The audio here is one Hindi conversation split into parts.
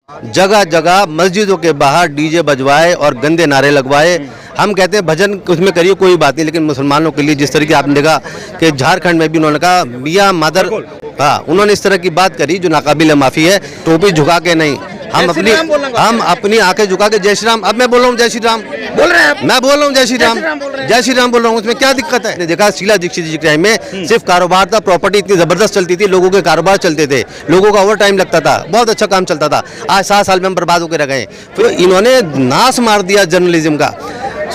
जगह जगह मस्जिदों के बाहर डीजे बजवाए और गंदे नारे लगवाए। हम कहते हैं भजन उसमें करिए कोई बात नहीं, लेकिन मुसलमानों के लिए जिस तरीके आपने देखा कि झारखंड में भी उन्होंने कहा मियां मदर, हाँ उन्होंने इस तरह की बात करी जो नाकाबिल माफ़ी है। टोपी झुका के नहीं, हम अपनी आंखें झुका के जय श्री राम। अब मैं बोल रहा हूँ जय श्री राम बोल रहे हैं, मैं बोल रहा हूँ जय श्री राम, जय श्री राम बोल रहा हूँ, उसमें क्या दिक्कत है? देखा शीला दीक्षित जी के टाइम में सिर्फ कारोबार था, प्रॉपर्टी इतनी जबरदस्त चलती थी, लोगों के कारोबार चलते थे, लोगों का ओवर टाइम लगता था, बहुत अच्छा काम चलता था। आज 7 साल में हम बर्बाद होकर रह गए। फिर इन्होंने नाश मार दिया जर्नलिज्म का।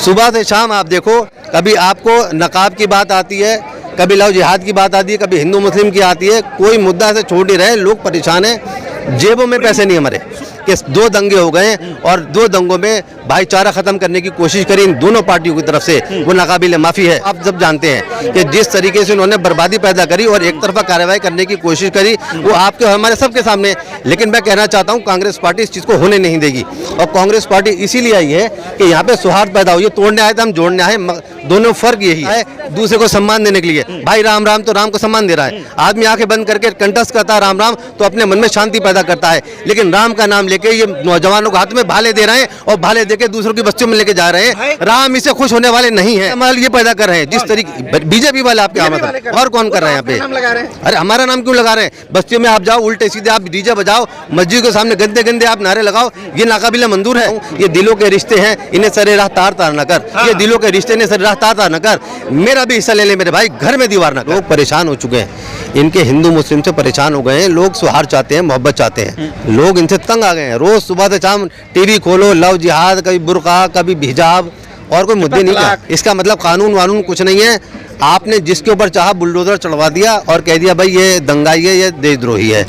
सुबह से शाम आप देखो, कभी आपको नकाब की बात आती है, कभी लव जिहाद की बात आती है, कभी हिंदू मुस्लिम की आती है, कोई मुद्दा से छोड़ नहीं रहे, लोग परेशान हैं, जेबों में पैसे नहीं हमारे। कि 2 दंगे हो गए और 2 दंगों में भाईचारा खत्म करने की कोशिश करी इन दोनों पार्टियों की तरफ से, वो नाकाबिल माफ़ी है। आप जब जानते हैं कि जिस तरीके से उन्होंने बर्बादी पैदा करी और एक तरफा कार्रवाई करने की कोशिश करी, वो आपके हमारे सबके सामने। लेकिन मैं कहना चाहता हूँ कांग्रेस पार्टी इस चीज़ को होने नहीं देगी, और कांग्रेस पार्टी इसीलिए आई है कि यहाँ पे सौहार्द पैदा हो। ये तोड़ने आए थे, हम जोड़ने आए, दोनों फर्क यही है, दूसरे को सम्मान देने के लिए। भाई राम राम तो राम को सम्मान दे रहा है, आदमी आंखें बंद करके कंटस्ट करता है राम राम, तो अपने मन में शांति पैदा करता है। लेकिन राम का नाम लेके ये नौजवानों को हाथ में भाले दे रहे हैं और भाले देके दूसरों की बस्तियों में लेके जा रहे हैं। राम इससे खुश होने वाले नहीं है, कमाल ये पैदा कर रहे हैं जिस तरीके बीजेपी वाले आपके आमद। और कौन कर रहे हैं यहाँ पे? अरे हमारा नाम क्यों लगा रहे हैं? बस्तियों में आप जाओ, उल्टे सीधे आप डीजे बजाओ, मस्जिद के सामने गंदे गंदे आप नारे लगाओ, ये नाकाबिल मंजूर है? ये दिलों के रिश्ते हैं, इन्हें सरे राह तार तार न कर। ये दिलों के रिश्ते ने सरे राह तार तार न कर, मेरा भी हिस्सा ले ले मेरे भाई, घर में दीवार न कर। लोग परेशान हो चुके हैं, इनके हिंदू मुस्लिम से परेशान हो गए हैं। लोग सौहार्द चाहते हैं, मोहब्बत चाहते हैं, लोग इनसे तंग आ गए हैं। रोज सुबह से शाम टीवी खोलो, लव जिहाद, कभी बुर्का, कभी हिजाब, और कोई मुद्दे नहीं है। इसका मतलब कानून वानून कुछ नहीं है। आपने जिसके ऊपर चाहा बुलडोजर चढ़वा दिया और कह दिया भाई ये दंगाई है, ये देशद्रोही है।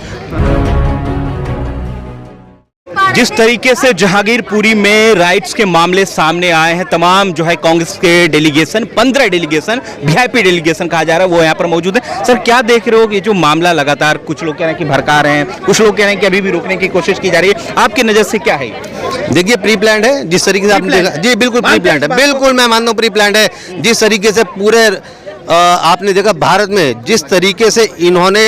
जिस तरीके से जहांगीरपुरी में राइट्स के मामले सामने आए हैं, तमाम जो है कांग्रेस के डेलीगेशन, 15 डेलीगेशन, वीआईपी डेलीगेशन कहा जा रहा है, वो यहाँ पर मौजूद है। सर क्या देख रहे हो कि ये जो मामला लगातार कुछ लोग कह रहे हैं कि भड़का रहे हैं, कुछ लोग कह रहे हैं कि अभी भी रोकने की कोशिश की जा रही है, आपकी नज़र से क्या है? देखिए प्री प्लान्ड है, जिस तरीके से आपने देखा जी, बिल्कुल प्री प्लान्ड है, बिल्कुल मैं मानता हूँ प्री प्लान्ड है। जिस तरीके से पूरे आपने देखा भारत में जिस तरीके से इन्होंने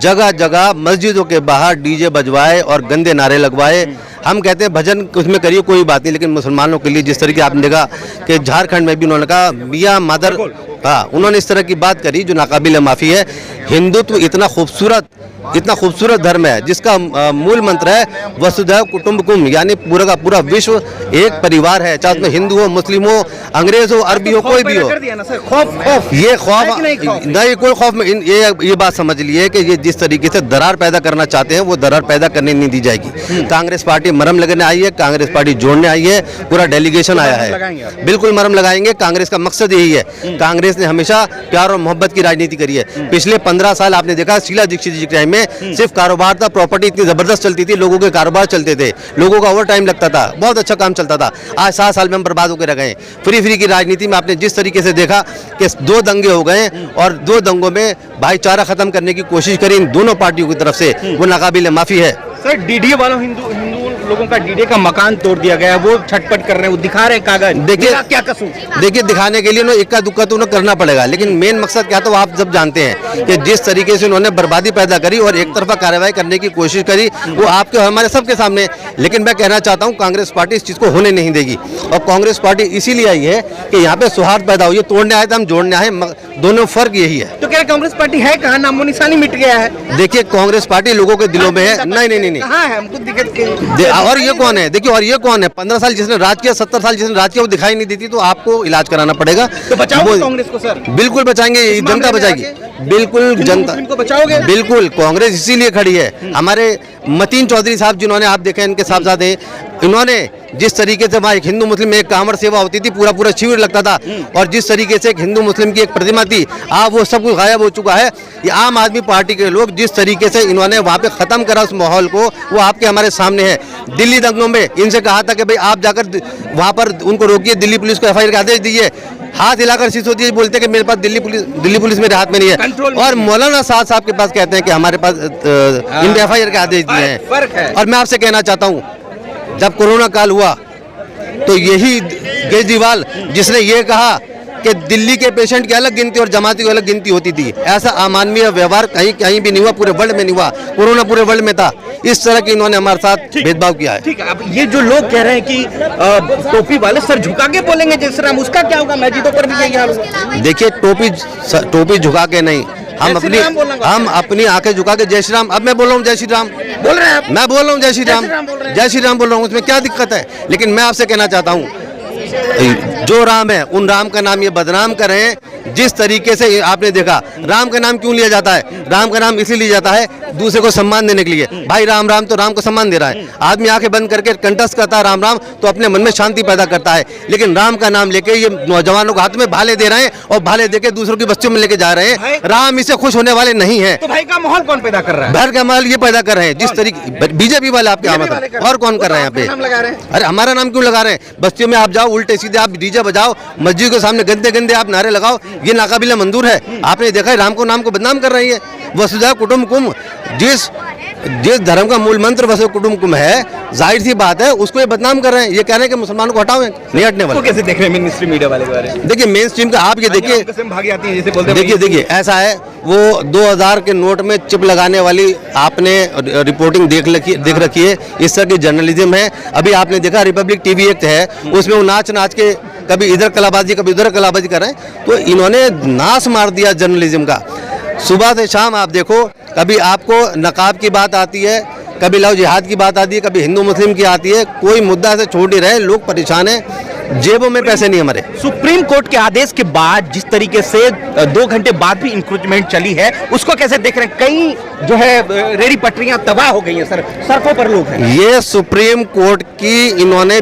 जगह जगह मस्जिदों के बाहर डीजे बजवाए और गंदे नारे लगवाए। हम कहते हैं भजन उसमें करिए कोई बात नहीं, लेकिन मुसलमानों के लिए जिस तरीके आपने देखा कि झारखंड में भी उन्होंने कहा मियां मदर, हाँ उन्होंने इस तरह की बात करी जो नाकाबिल माफ़ी है। हिंदुत्व इतना खूबसूरत धर्म है जिसका मूल मंत्र है वसुधैव कुटुंबकम, यानी पूरा का पूरा विश्व एक परिवार है, चाहे उसमें हिंदू हो, मुस्लिम हो, अंग्रेज हो, अरबी हो, कोई भी हो। ये खौफ नहीं, कोई खौफ में ये बात समझ लिए कि ये जिस तरीके से दरार पैदा करना चाहते हैं वो दरार पैदा करने नहीं दी जाएगी। कांग्रेस पार्टी मरहम लगने आई है, कांग्रेस पार्टी जोड़ने आई है, पूरा डेलीगेशन आया है, बिल्कुल मरहम लगाएंगे। कांग्रेस का मकसद यही है, कांग्रेस ने हमेशा प्यार और मोहब्बत की राजनीति करी है। पिछले 15 साल आपने देखा शीला दीक्षित जी के टाइम में सिर्फ कारोबार था, प्रॉपर्टी इतनी जबरदस्त चलती थी, लोगों के कारोबार चलते थे, लोगों का ओवर टाइम लगता था, बहुत अच्छा काम चलता था। आज 7 साल में हम बर्बाद होकर रह गए। फ्री की राजनीति में आपने जिस तरीके से देखा कि 2 दंगे हो गए और 2 दंगों में भाईचारा खत्म करने की कोशिश करी इन दोनों पार्टियों की तरफ से, वो नाकाबिल माफ़ी है। सर डीडीए वालों हिंदू लोगों का डीडीए का मकान तोड़ दिया गया है, वो छटपट कर रहे हैं, वो दिखा रहे हैं कागज। देखिए क्या कसूर? देखिए दिखाने के लिए ना इक्का दुक्का तो उन्हें करना पड़ेगा, लेकिन मेन मकसद क्या था वो आप जब जानते हैं कि जिस तरीके से उन्होंने बर्बादी पैदा करी और एक तरफा कार्रवाई करने की कोशिश करी, वो आपके हमारे सबके सामने। लेकिन मैं कहना चाहता हूँ कांग्रेस पार्टी इस चीज़ को होने नहीं देगी, और कांग्रेस पार्टी इसीलिए आई है कि यहाँ पे सौहार्द पैदा हो। ये तोड़ने आए थे, हम जोड़ने आए, दोनों फर्क यही है। तो क्या कांग्रेस पार्टी है कहाँ? नामो निशानी मिट गया है। देखिए कांग्रेस पार्टी लोगों के दिलों में है। नहीं, कहाँ है? हमको दिक्कत। और ये कौन है? देखिए और ये कौन है? 15 साल जिसने राज किया, 70 साल जिसने राज किया, वो दिखाई नहीं देती, तो आपको इलाज कराना पड़ेगा। तो बचाओगे कांग्रेस को सर? बिल्कुल बचाएंगे, जनता बचाएगी, बिल्कुल जनता को बचाओगे। बिल्कुल कांग्रेस इसीलिए खड़ी है। हमारे मतीन चौधरी साहब जिन्होंने आप देखे इनके साहबजादे, इन्होंने जिस तरीके से वहाँ एक हिंदू मुस्लिम में एक कांवड़ सेवा होती थी, पूरा शिविर लगता था, और जिस तरीके से एक हिंदू मुस्लिम की एक प्रतिमा थी, आप वो सब कुछ गायब हो चुका है। ये आम आदमी पार्टी के लोग जिस तरीके से इन्होंने वहाँ पे ख़त्म करा उस माहौल को, वो आपके हमारे सामने है। दिल्ली दंगों में इनसे कहा था कि भाई आप जाकर वहाँ पर उनको रोकिए, दिल्ली पुलिस को FIR का आदेश दीजिए, हाथ हिलाकर सिसोदिया बोलते कि मेरे पास दिल्ली पुलिस मेरे हाथ में नहीं है, और मौलाना साहब के पास कहते हैं कि हमारे पास इन FIR के आदेश दिए हैं। और मैं आपसे कहना चाहता हूँ, जब कोरोना काल हुआ तो यही केजरीवाल जिसने ये कहा कि दिल्ली के पेशेंट की अलग गिनती और जमाती की अलग गिनती होती थी। ऐसा अमानवीय व्यवहार कहीं कहीं भी नहीं हुआ, पूरे वर्ल्ड में नहीं हुआ। कोरोना पूरे वर्ल्ड में था। इस तरह की इन्होंने हमारे साथ भेदभाव किया है। ठीक है, अब ये जो लोग कह रहे हैं कि टोपी वाले सर झुका के बोलेंगे जय श्री राम, उसका क्या होगा? मस्जिदों पर भी यही हाल होगा। देखिए, टोपी झुका के नहीं, हम अपनी आंखें झुका के जय श्री राम। अब मैं बोल रहा हूँ जय श्री राम, बोल रहे हैं, मैं बोल रहा हूँ जय श्री राम, जय श्री राम बोल रहा हूँ, उसमें क्या दिक्कत है? लेकिन मैं आपसे कहना चाहता हूँ, जो राम है उन राम का नाम ये बदनाम कर रहे हैं। जिस तरीके से आपने देखा, राम का नाम क्यों लिया जाता है? राम का नाम इसलिए लिया जाता है दूसरे को सम्मान देने के लिए। भाई राम राम, तो राम को सम्मान दे रहा है। आदमी आंखें बंद करके कंठस्थ करता है राम राम, तो अपने मन में शांति पैदा करता है। लेकिन राम का नाम लेके ये नौजवानों को हाथ में भाले दे रहे हैं और भाले देके दूसरों की बस्तियों में लेके जा रहे हैं। राम इससे खुश होने वाले नहीं है। तो भाई का माहौल कौन पैदा कर रहा है? भर का माहौल ये पैदा कर रहे हैं जिस तरीके बीजेपी वाले आपके आमद, और कौन कर रहे हैं यहाँ पे? अरे हमारा नाम क्यों लगा रहे हैं? बस्तियों में आप जाओ, उल्टे सीधे आप डीजे बजाओ, मस्जिद के सामने गंदे गंदे आप नारे लगाओ, ये नाकाबिले मंजूर है? आपने देखा है राम को नाम को बदनाम कर रही है। वसुधैव कुटुम्बकम, जिस धर्म का मूल मंत्र वसुधैव कुटुम्बकम है, जाहिर सी बात है उसको ये बदनाम कर रहे हैं। ये कह रहे हैं कि मुसलमानों को हटाओ, नहीं हटने वाले। तो कैसे देख रहे हैं मेन स्ट्रीम मीडिया वाले के बारे में? देखिए मेन स्ट्रीम का आप ये देखिए, भागी आती है जैसे बोलते हैं। देखिए ऐसा है, वो 2000 के नोट में चिप लगाने वाली आपने रिपोर्टिंग देख रखी है। इस तरह की जर्नलिज्म है। अभी आपने देखा रिपब्लिक टीवी एक है, उसमें वो नाच के कभी इधर कलाबाजी कभी उधर कलाबाजी कर रहे हैं। तो इन्होंने नाश मार दिया जर्नलिज्म का। सुबह से शाम आप देखो, कभी आपको नकाब की बात आती है, कभी लव जिहाद की बात आती है, कभी हिंदू मुस्लिम की आती है। कोई मुद्दा से छोड़ ही रहे, लोग परेशान हैं, जेबों में पैसे नहीं हमारे। सुप्रीम कोर्ट के आदेश के बाद जिस तरीके से 2 घंटे बाद भी इंक्रोचमेंट चली है, उसको कैसे देख रहे हैं? कई जो है रेडी पटरियां तबाह हो गई हैं सर, सड़कों पर लोग हैं। ये सुप्रीम कोर्ट की इन्होंने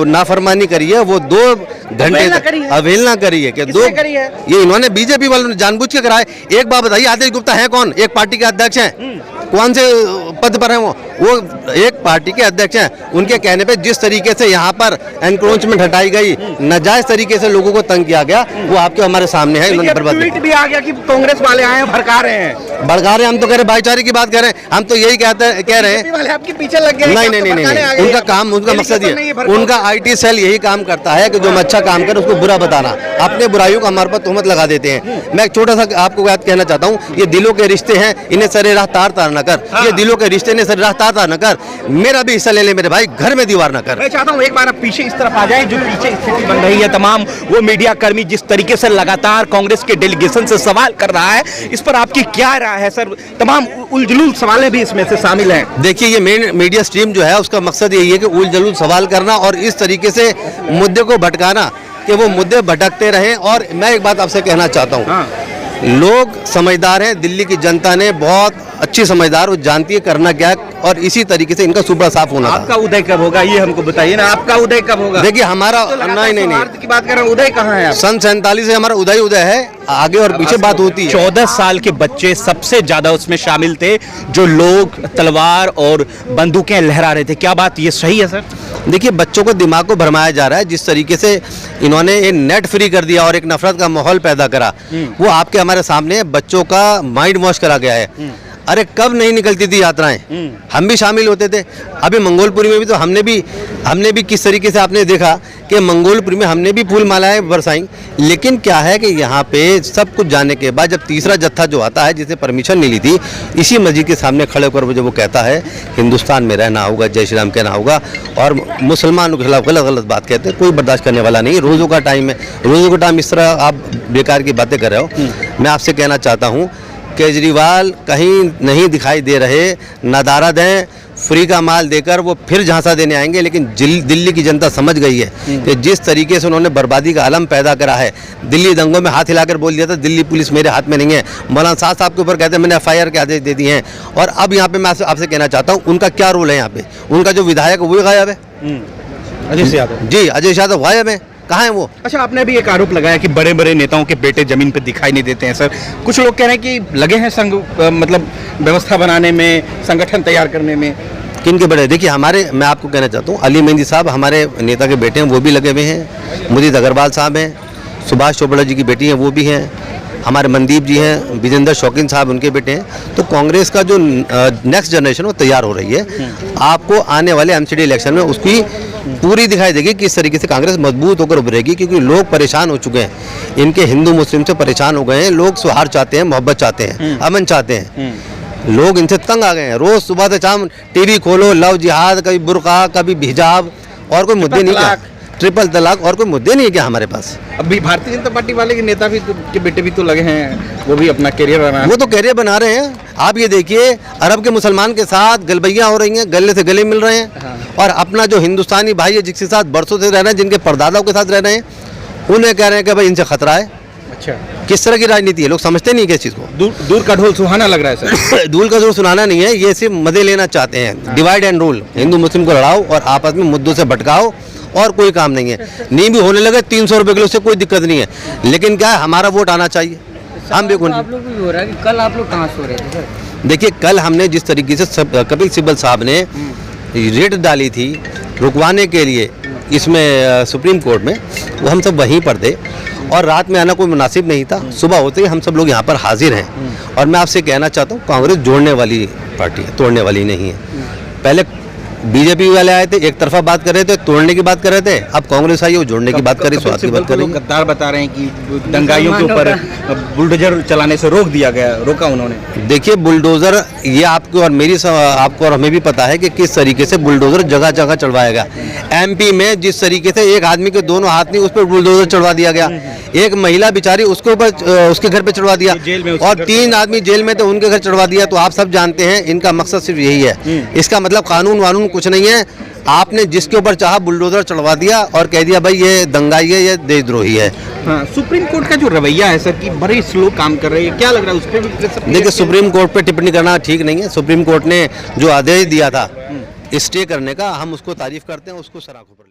नाफरमानी करी है। वो 2 घंटे अवहेलना करी है कि ये इन्होंने बीजेपी वालों ने जानबूझ के कराए। एक बात बताइए, आदेश गुप्ता है कौन? एक पार्टी के अध्यक्ष हैं। कौन से पद पर हैं वो एक पार्टी के अध्यक्ष हैं। उनके कहने पे जिस तरीके से यहाँ पर एनक्रोचमेंट हटाई गई, नाजायज तरीके से लोगों को तंग किया गया, वो आपके हमारे सामने है। इन्होंने बर्बाद ट्वीट भी आ गया कि कांग्रेस वाले आए हैं, भड़का रहे हैं। हम तो कह रहे भाईचारे की बात कर रहे हैं। हम तो यही कह रहे हैं, आपके पीछे लग गए। नहीं, उनका काम, उनका मकसद ये, उनका IT सेल यही काम करता है कि जो अच्छा काम करे उसको बुरा बताना, अपने बुराइयों का हमारे पर तोहमत लगा देते हैं। मैं एक छोटा सा आपको बात कहना चाहता हूँ, ये दिलों के रिश्ते हैं, इन्हें सरे राह तार न कर। ये दिलों के रिश्ते ने सरे राह तार न कर। मेरा भी हिस्सा ले ले मेरे भाई, घर में दीवार न कर। मैं चाहता हूँ एक बार आप पीछे इस तरफ आ जाए, जो पीछे स्थिति बन रही है। तमाम वो मीडिया कर्मी जिस तरीके से लगातार कांग्रेस के डेलीगेशन से सवाल कर रहा है, इस पर आपकी क्या राय है सर? तमाम उलझुल सवाल भी इसमें से शामिल हैं। देखिए, ये मेन मीडिया स्ट्रीम जो है उसका मकसद यही है कि उलझुल सवाल करना और इस तरीके से मुद्दे को भटकाना कि वो मुद्दे भटकते रहें। और मैं एक बात आपसे कहना चाहता हूँ, लोग समझदार हैं, दिल्ली की जनता ने बहुत अच्छी समझदार, वो जानती है करना क्या है, और इसी तरीके से इनका सुपड़ा साफ होना। आपका उदय कब होगा ये हमको बताइए ना, आपका उदय कब होगा? देखिए हमारा तो नहीं की बात कर रहे हैं, उदय कहाँ है? सन 47 से हमारा उदय है, आगे और पीछे बात होती है। 14 साल के बच्चे सबसे ज्यादा उसमें शामिल थे, जो लोग तलवार और बंदूकें लहरा रहे थे। क्या बात ये सही है सर? देखिए, बच्चों को दिमाग को भरमाया जा रहा है। जिस तरीके से इन्होंने ये नेट फ्री कर दिया और एक नफरत का माहौल पैदा करा, वो आपके हमारे सामने बच्चों का माइंड वॉश करा गया है। अरे कब नहीं निकलती थी यात्राएं, हम भी शामिल होते थे। अभी मंगोलपुरी में भी तो हमने भी किस तरीके से आपने देखा कि मंगोलपुरी में हमने भी फूल मालाएं बरसाई। लेकिन क्या है कि यहाँ पे सब कुछ जाने के बाद जब तीसरा जत्था जो आता है, जिसे परमिशन मिली थी, इसी मस्जिद के सामने खड़े होकर जब वो कहता है हिंदुस्तान में रहना होगा, जय श्री राम कहना होगा, और मुसलमानों के खिलाफ गलत बात कहते हैं, कोई बर्दाश्त करने वाला नहीं। रोज़ों का टाइम है, रोज़ों का टाइम इस तरह आप बेकार की बातें कर रहे हो। मैं आपसे कहना चाहता हूँ, केजरीवाल कहीं नहीं दिखाई दे रहे, नदारा दें, फ्री का माल देकर वो फिर झांसा देने आएंगे। लेकिन दिल्ली की जनता समझ गई है कि जिस तरीके से उन्होंने बर्बादी का आलम पैदा करा है। दिल्ली दंगों में हाथ हिलाकर बोल दिया था दिल्ली पुलिस मेरे हाथ में नहीं है, मौलाना साहब के ऊपर कहते हैं मैंने FIR के आदेश दे दिए हैं। और अब यहाँ पे मैं आपसे कहना चाहता हूँ, उनका क्या रोल है यहाँ पे? उनका जो विधायक है वो भी गायब है, अजय यादव जी, अजय यादव गायब है, कहाँ है वो? अच्छा, आपने भी एक आरोप लगाया कि बड़े बड़े नेताओं के बेटे जमीन पे दिखाई नहीं देते हैं सर। कुछ लोग कह रहे हैं कि लगे हैं संघ मतलब व्यवस्था बनाने में, संगठन तैयार करने में। किनके बड़े? देखिए मैं आपको कहना चाहता हूँ, अली मेहंदी साहब हमारे नेता के बेटे हैं, वो भी लगे हुए हैं। मुदित अग्रवाल साहब हैं, सुभाष चोपड़ा जी की बेटी हैं, वो भी हैं। हमारे मनदीप जी हैं, विजेंद्र शौकीन साहब उनके बेटे हैं। तो कांग्रेस का जो नेक्स्ट जनरेशन वो तैयार हो रही है। आपको आने वाले MCD इलेक्शन में उसकी पूरी दिखाई देगी किस तरीके से कांग्रेस मजबूत होकर उभरेगी, क्योंकि लोग परेशान हो चुके हैं, इनके हिंदू मुस्लिम से परेशान हो गए हैं। लोग सौहार्द चाहते हैं, मोहब्बत चाहते हैं, अमन चाहते हैं। लोग इनसे तंग आ गए हैं। रोज सुबह से शाम टीवी खोलो, लव जिहाद, कभी बुर्का, कभी हिजाब, और कोई मुद्दे नहीं क्या? ट्रिपल तलाक, और कोई मुद्दे नहीं है क्या हमारे पास? अभी भारतीय जनता पार्टी वाले के नेता भी के बेटे भी तो लगे हैं, वो भी अपना करियर बना रहे हैं। वो तो कैरियर बना रहे हैं। आप ये देखिए, अरब के मुसलमान के साथ गलबैया हो रही हैं, गले से गले मिल रहे हैं, और अपना जो हिंदुस्तानी भाई है जिसके साथ बरसों से रह रहे हैं, जिनके परदादाओं के साथ रह रहे हैं, उन्हें कह रहे हैं कि भाई इनसे खतरा है। अच्छा, किस तरह की राजनीति है? लोग समझते नहीं किस चीज़ को। दूर का ढोल सुहाना लग रहा है सर। दूल का जोर सुनाना नहीं है, ये सिर्फ मजे लेना चाहते हैं। डिवाइड एंड रूल, हिंदू मुस्लिम को लड़ाओ और आपस में मुद्दों से भटकाओ, और कोई काम नहीं है। नहीं भी होने लगे 300 रुपए किलो से कोई दिक्कत नहीं है, लेकिन क्या है, हमारा वोट आना चाहिए। हम भी आप लोग भी हो रहा है कि कल आप लोग कहाँ सो रहे थे सर? देखिए, कल हमने जिस तरीके से कपिल सिब्बल साहब ने रेट डाली थी रुकवाने के लिए इसमें सुप्रीम कोर्ट में, वो हम सब वहीं पर थे, और रात में आना कोई मुनासिब नहीं था। सुबह होते ही हम सब लोग यहाँ पर हाजिर हैं, और मैं आपसे कहना चाहता हूँ, कांग्रेस जोड़ने वाली पार्टी है, तोड़ने वाली नहीं है। पहले बीजेपी वाले आए थे, एक तरफा बात कर रहे थे, तोड़ने की बात कर रहे थे। अब कांग्रेस आई, वो जोड़ने की बात कर रही, स्वाद की बात कर रही है। गद्दार बता रहे हैं कि दंगाइयों के ऊपर बुलडोजर चलाने से रोक दिया गया, रोका उन्होंने। देखिए, बुलडोजर, ये आपको और आपको और हमें भी पता है कि किस तरीके से बुलडोजर जगह जगह चढ़वाएगा। एमपी में जिस तरीके से एक आदमी के दोनों हाथ नहीं, उस पर बुलडोजर चढ़वा दिया गया। एक महिला बेचारी, उसके ऊपर उसके घर पे चढ़वा दिया, और 3 आदमी जेल में थे, उनके घर चढ़वा दिया। तो आप सब जानते हैं इनका मकसद सिर्फ यही है। इसका मतलब कानून वानून कुछ नहीं है। आपने जिसके ऊपर चाहा बुलडोजर चढ़वा दिया और कह दिया भाई ये दंगाई है, ये देशद्रोही है। हाँ, सुप्रीम कोर्ट का जो रवैया है सर कि बड़े स्लो काम कर रही है, क्या लग रहा है उस पर भी? देखिए, सुप्रीम कोर्ट पे टिप्पणी करना ठीक नहीं है। सुप्रीम कोर्ट ने जो आदेश दिया था स्टे करने का, हम उसको तारीफ करते हैं, उसको सराखों पर